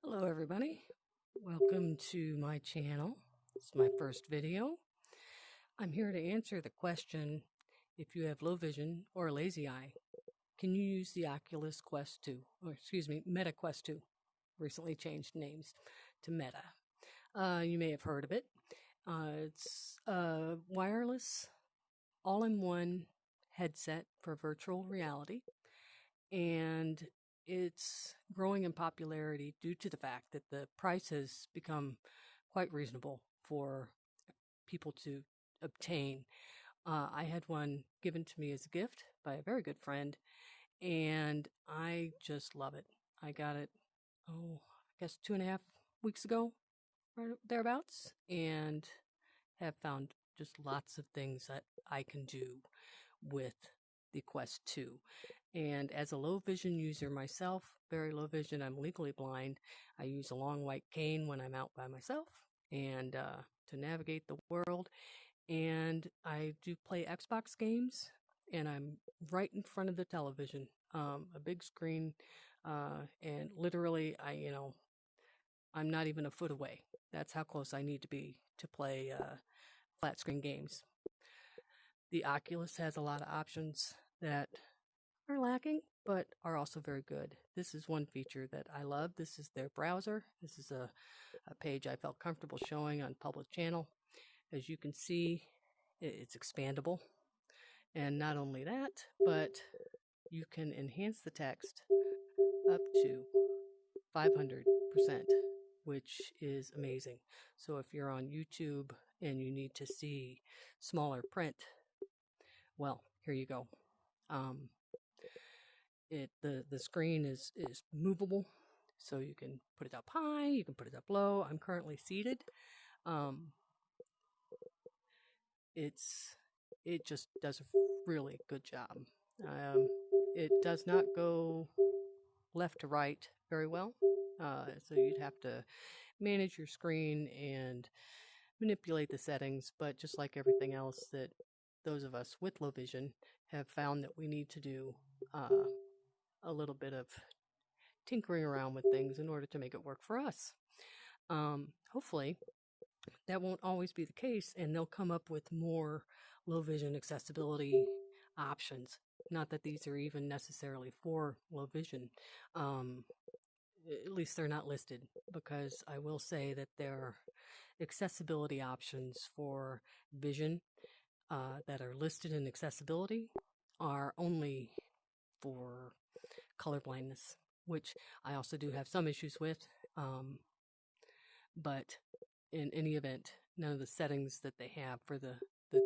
Hello everybody, welcome to my channel. It's my first video. I'm here to answer the question, if you have low vision or a lazy eye, can you use the Oculus Quest 2, or excuse me, Meta Quest 2, recently changed names to Meta. You may have heard of it. It's a wireless, all-in-one headset for virtual reality, and it's growing in popularity due to the fact that the price has become quite reasonable for people to obtain. I had one given to me as a gift by a very good friend, and I just love it. I got it, I guess 2.5 weeks ago, right thereabouts, and have found just lots of things that I can do with the Quest 2. And as a low vision user myself, very low vision, I'm legally blind. I use a long white cane when I'm out by myself and to navigate the world. And I do play Xbox games, and I'm right in front of the television, a big screen, and literally, I'm not even a foot away. That's how close I need to be to play flat screen games. The Oculus has a lot of options that are lacking, but are also very good. This is one feature that I love. This is their browser. This is a page I felt comfortable showing on public channel. As you can see, it's expandable. And not only that, but you can enhance the text up to 500%, which is amazing. So if you're on YouTube and you need to see smaller print, well, here you go. The screen is movable, so you can put it up high, you can put it up low. I'm currently seated. It just does a really good job. It does not go left to right very well, so you'd have to manage your screen and manipulate the settings, but just like everything else that those of us with low vision have found that we need to do a little bit of tinkering around with things in order to make it work for us. Hopefully that won't always be the case, and they'll come up with more low vision accessibility options. Not that these are even necessarily for low vision. At least they're not listed, because I will say that their accessibility options for vision that are listed in accessibility are only for color blindness, which I also do have some issues with. But in any event, none of the settings that they have for the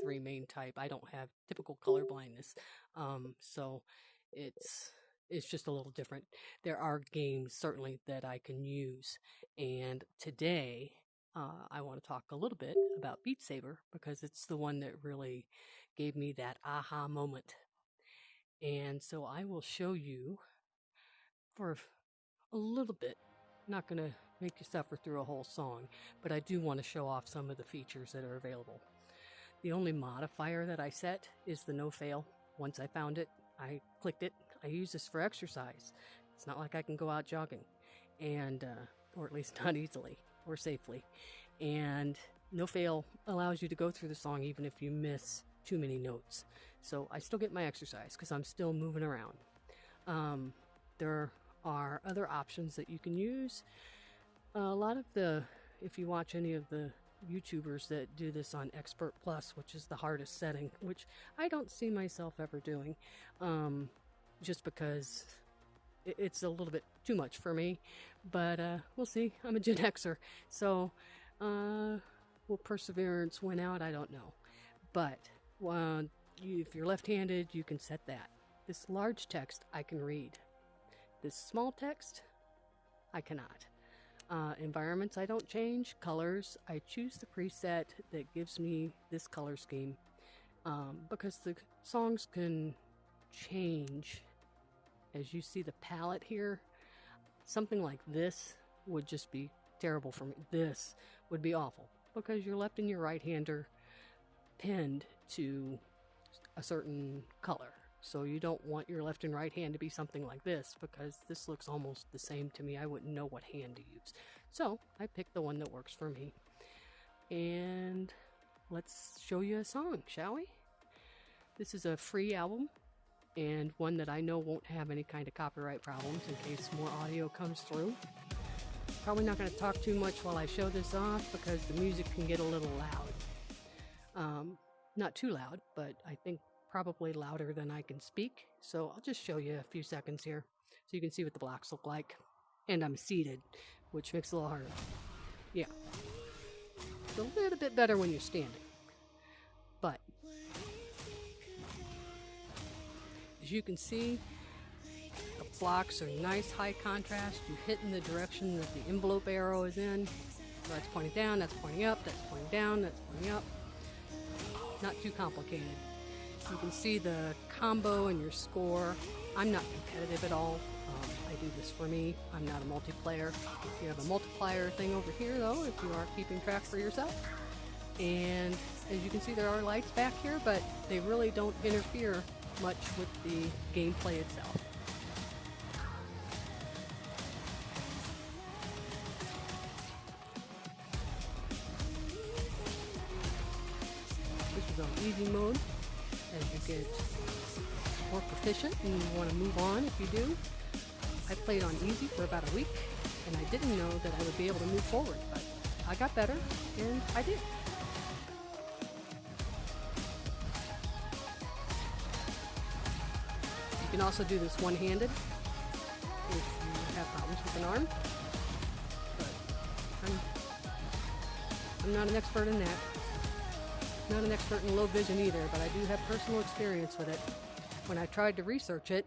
three main type, I don't have typical color blindness. So it's just a little different. There are games certainly that I can use, and today I want to talk a little bit about Beat Saber, because it's the one that really gave me that aha moment. And so I will show you for a little bit. I'm not going to make you suffer through a whole song, but I do want to show off some of the features that are available. The only modifier that I set is the no fail. Once I found it, I clicked it. I use this for exercise. It's not like I can go out jogging, and or at least not easily or safely. And no fail allows you to go through the song even if you miss too many notes. So I still get my exercise because I'm still moving around. There are other options that you can use. A lot of if you watch any of the YouTubers that do this on Expert Plus, which is the hardest setting, which I don't see myself ever doing, just because it's a little bit too much for me, but we'll see. I'm a Gen Xer, so will perseverance win out? I don't know. But if you're left-handed, you can set that. This large text I can read. This small text I cannot. Environments I don't change. Colors, I choose the preset that gives me this color scheme, because the songs can change. As you see the palette here, something like this would just be terrible for me. This would be awful, because your left and your right hander pinned to a certain color. So you don't want your left and right hand to be something like this, because this looks almost the same to me. I wouldn't know what hand to use. So I picked the one that works for me. And let's show you a song, shall we? This is a free album, and one that I know won't have any kind of copyright problems in case more audio comes through. Probably not going to talk too much while I show this off because the music can get a little loud. Not too loud, but I think probably louder than I can speak. So I'll just show you a few seconds here so you can see what the blocks look like. And I'm seated, which makes it a little harder. Yeah. It's a little bit better when you're standing. But as you can see, the blocks are nice high contrast. You hit in the direction that the envelope arrow is in. So that's pointing down, that's pointing up, that's pointing down, that's pointing up. Not too complicated. You can see the combo and your score. I'm not competitive at all. I do this for me. I'm not a multiplayer. You have a multiplier thing over here, though, if you are keeping track for yourself. And as you can see, there are lights back here, but they really don't interfere much with the gameplay itself. This is on easy mode. As you get more proficient and you want to move on, if you do. I played on easy for about a week, and I didn't know that I would be able to move forward, but I got better, and I did. You can also do this one-handed if you have problems with an arm, but I'm not an expert in that. Not an expert in low vision either, but I do have personal experience with it. When I tried to research it,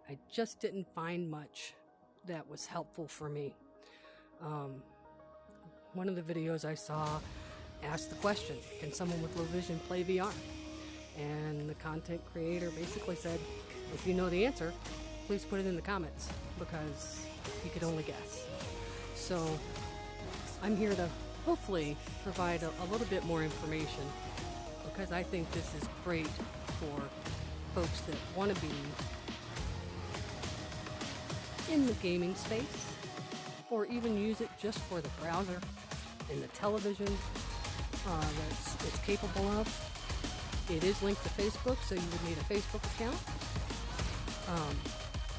I just didn't find much that was helpful for me. One of the videos I saw asked the question, can someone with low vision play VR? And the content creator basically said, if you know the answer, please put it in the comments, because you could only guess. So I'm here to hopefully provide a little bit more information, because I think this is great for folks that want to be in the gaming space, or even use it just for the browser and the television that it's capable of. It is linked to Facebook, so you would need a Facebook account.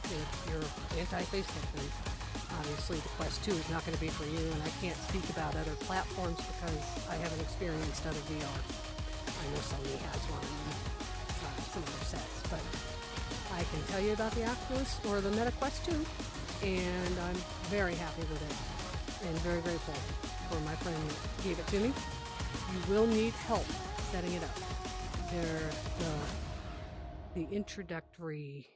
If you're anti-Facebook, then obviously the Quest 2 is not going to be for you, and I can't speak about other platforms because I haven't experienced other VR. I know Sony has one, some other sets, but I can tell you about the Oculus or the Meta Quest 2, and I'm very happy with it and very grateful for my friend that gave it to me. You will need help setting it up. The introductory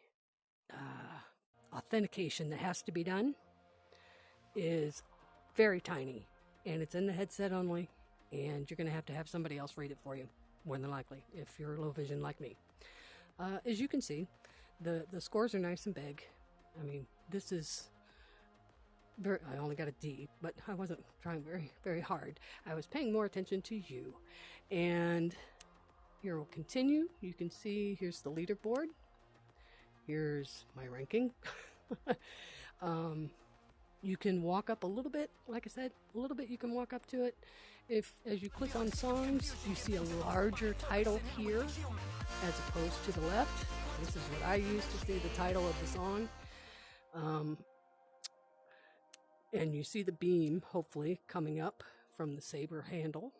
authentication that has to be done is very tiny, and it's in the headset only, and you're going to have somebody else read it for you, more than likely, if you're low vision like me. As you can see, the scores are nice and big. I mean, this is I only got a D, but I wasn't trying very, very hard. I was paying more attention to you. And here we'll continue. You can see here's the leaderboard. Here's my ranking. You can walk up a little bit, like I said, a little bit you can walk up to it. As you click on songs, you see a larger title here as opposed to the left. This is what I use to see the title of the song. And you see the beam, hopefully, coming up from the Saber handle.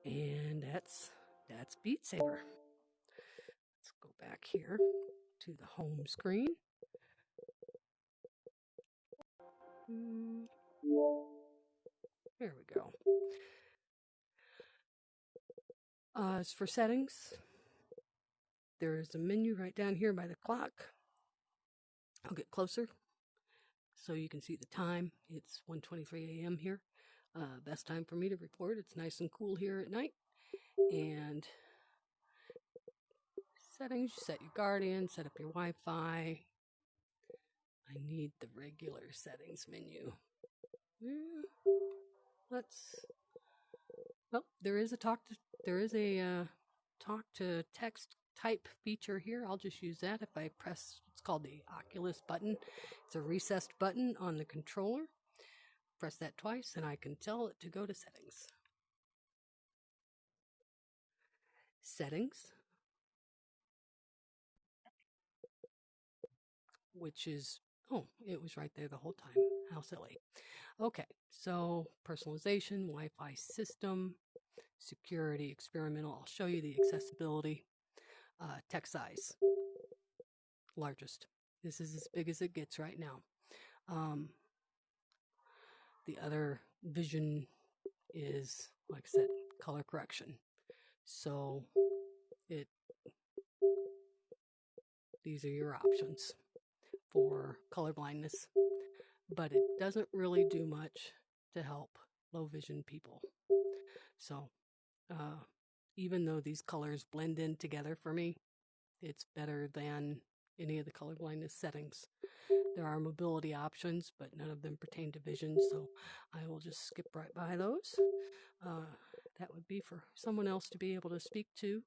And that's Beat Saber. Let's go back here to the home screen. There we go. As for settings, there is a menu right down here by the clock. I'll get closer so you can see the time. It's 1:23 a.m. here. Best time for me to record. It's nice and cool here at night. And settings, you set your Guardian, set up your Wi-Fi. I need the regular settings menu. Well, there is a talk to text type feature here. I'll just use that if I press, it's called the Oculus button. It's a recessed button on the controller. Press that twice and I can tell it to go to settings. Settings, which is, oh, it was right there the whole time. How silly. Okay, so personalization, Wi-Fi system, security, experimental. I'll show you the accessibility. Text size, largest. This is as big as it gets right now. The other vision is, like I said, color correction. So these are your options for color blindness, but it doesn't really do much to help low vision people. So even though these colors blend in together for me, it's better than any of the color blindness settings. There are mobility options, but none of them pertain to vision, so I will just skip right by those. That would be for someone else to be able to speak to.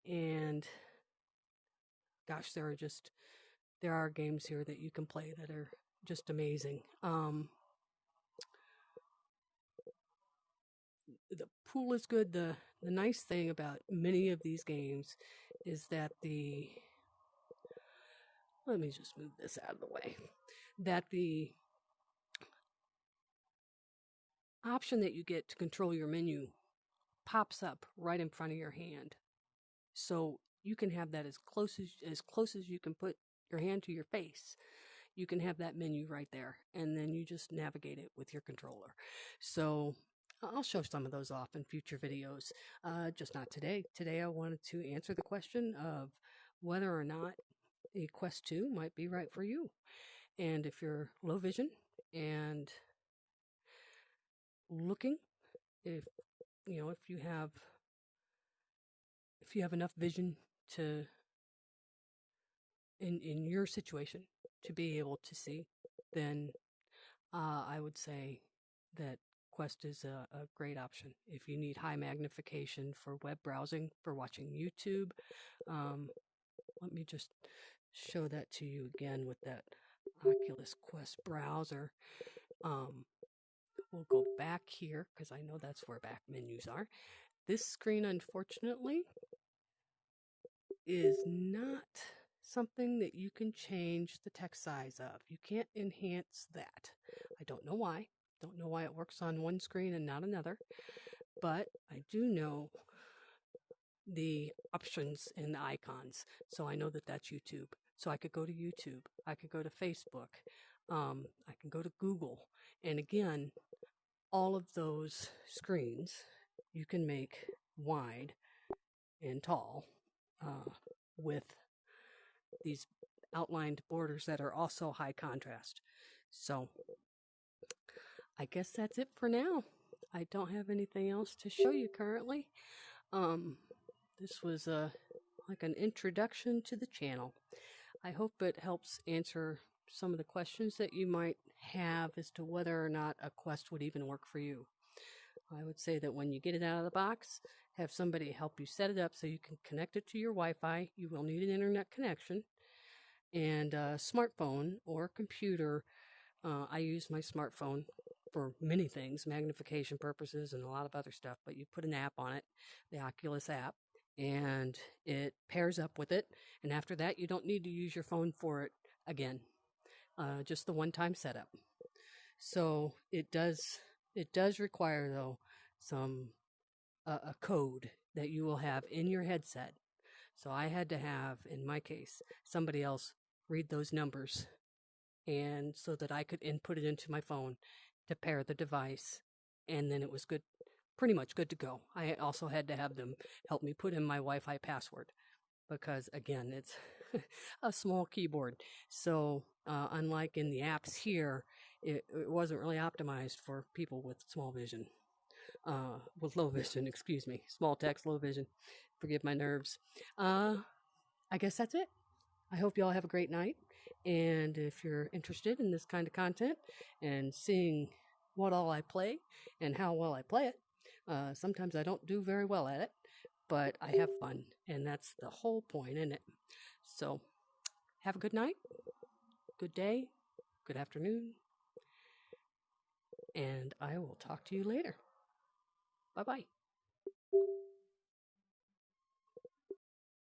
And gosh, there are games here that you can play that are just amazing. The pool is good. The nice thing about many of these games is that let me just move this out of the way, that the option that you get to control your menu pops up right in front of your hand. So you can have that as close as you can put your hand to your face. You can have that menu right there, and then you just navigate it with your controller. So I'll show some of those off in future videos, just not today. Today I wanted to answer the question of whether or not a Quest 2 might be right for you. And if you're low vision and looking, if you have enough vision to in your situation to be able to see, then I would say that Quest is a great option. If you need high magnification for web browsing, for watching YouTube, let me just show that to you again with that Oculus Quest browser. We'll go back here because I know that's where back menus are. This screen, unfortunately, is not something that you can change the text size of. You can't enhance that. I don't know why. Don't know why it works on one screen and not another. But I do know the options and the icons. So I know that that's YouTube. So I could go to YouTube. I could go to Facebook. I can go to Google. And again, all of those screens you can make wide and tall with these outlined borders that are also high contrast. So I guess that's it for now. I don't have anything else to show you currently. This was like an introduction to the channel. I hope it helps answer some of the questions that you might have as to whether or not a Quest would even work for you. I would say that when you get it out of the box, have somebody help you set it up so you can connect it to your Wi-Fi. You will need an internet connection and a smartphone or computer. I use my smartphone for many things, magnification purposes and a lot of other stuff, but you put an app on it, the Oculus app, and it pairs up with it. And after that, you don't need to use your phone for it again, just the one-time setup. So it does require, though, a code that you will have in your headset. So I had to have, in my case, somebody else read those numbers, and so that I could input it into my phone to pair the device, and then it was good, pretty much good to go. I also had to have them help me put in my Wi-Fi password because, again, it's a small keyboard. So unlike in the apps here, it wasn't really optimized for people with small vision. With low vision, excuse me. Small text, low vision. Forgive my nerves. I guess that's it. I hope you all have a great night. And if you're interested in this kind of content and seeing what all I play and how well I play it, sometimes I don't do very well at it, but I have fun, and that's the whole point in it. So have a good night, good day, good afternoon, and I will talk to you later. Bye-bye.